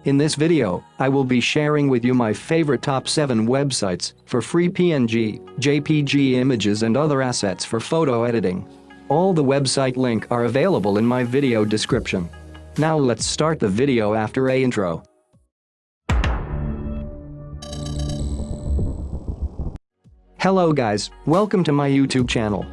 In this video, I will be sharing with you my favorite top 7 websites for free PNG, JPG images and other assets for photo editing. All the website links are available in my video description. Now let's start the video after a intro. Hello guys, welcome to my YouTube channel.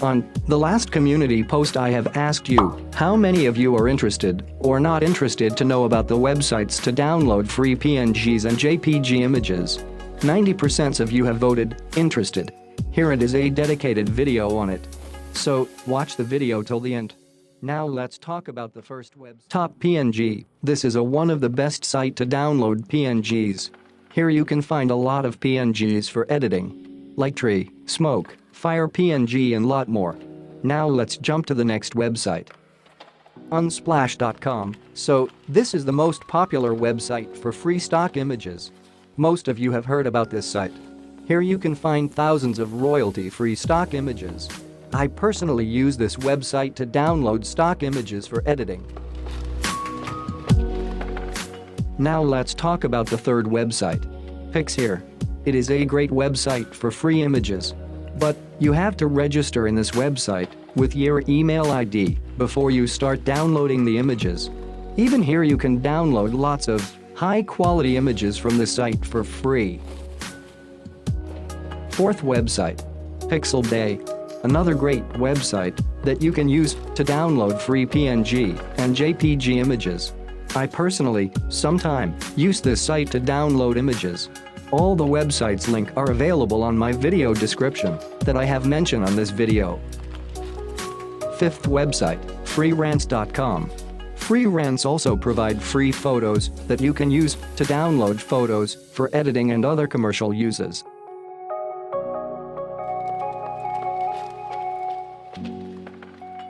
On the last community post I have asked you how many of you are interested or not interested to know about the websites to download free PNGs and JPG images. 90% of you have voted interested. Here it is a dedicated video on it. So watch the video till the end. Now let's talk about the first website. TopPng. This is one of the best site to download PNGs. Here you can find a lot of PNGs for editing, like tree, smoke, fire PNG and lot more. Now let's jump to the next website. Unsplash.com. So, this is the most popular website for free stock images. Most of you have heard about this site. Here you can find thousands of royalty-free stock images. I personally use this website to download stock images for editing. Now let's talk about the third website. Pics here. It is a great website for free images. But you have to register in this website with your email ID before you start downloading the images. Even here you can download lots of high-quality images from the site for free. Fourth website. Pixel Day. Another great website that you can use to download free PNG and JPG images. I personally sometimes use this site to download images. All the websites links are available on my video description that I have mentioned on this video. Fifth website, Freerance.com. Freerance also provide free photos that you can use to download photos for editing and other commercial uses.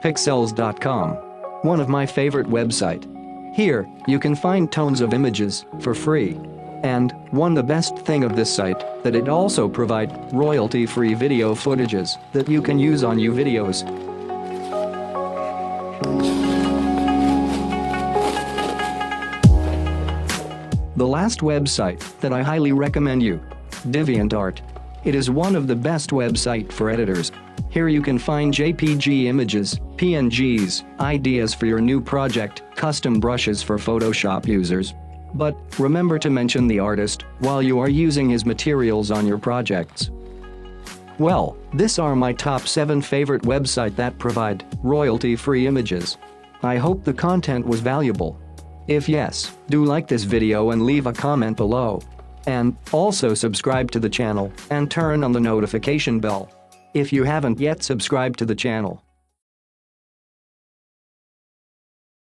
Pixels.com. One of my favorite website. Here, you can find tons of images for free. And the best thing of this site that it also provide royalty-free video footages that you can use on your videos. The last website that I highly recommend you, Deviantart. It is one of the best website for editors. Here you can find JPG images, PNGs, ideas for your new project, custom brushes for Photoshop users. But remember to mention the artist while you are using his materials on your projects. Well, these are my top 7 favorite websites that provide royalty-free images. I hope the content was valuable. If yes, do like this video and leave a comment below. And also subscribe to the channel and turn on the notification bell if you haven't yet subscribed to the channel.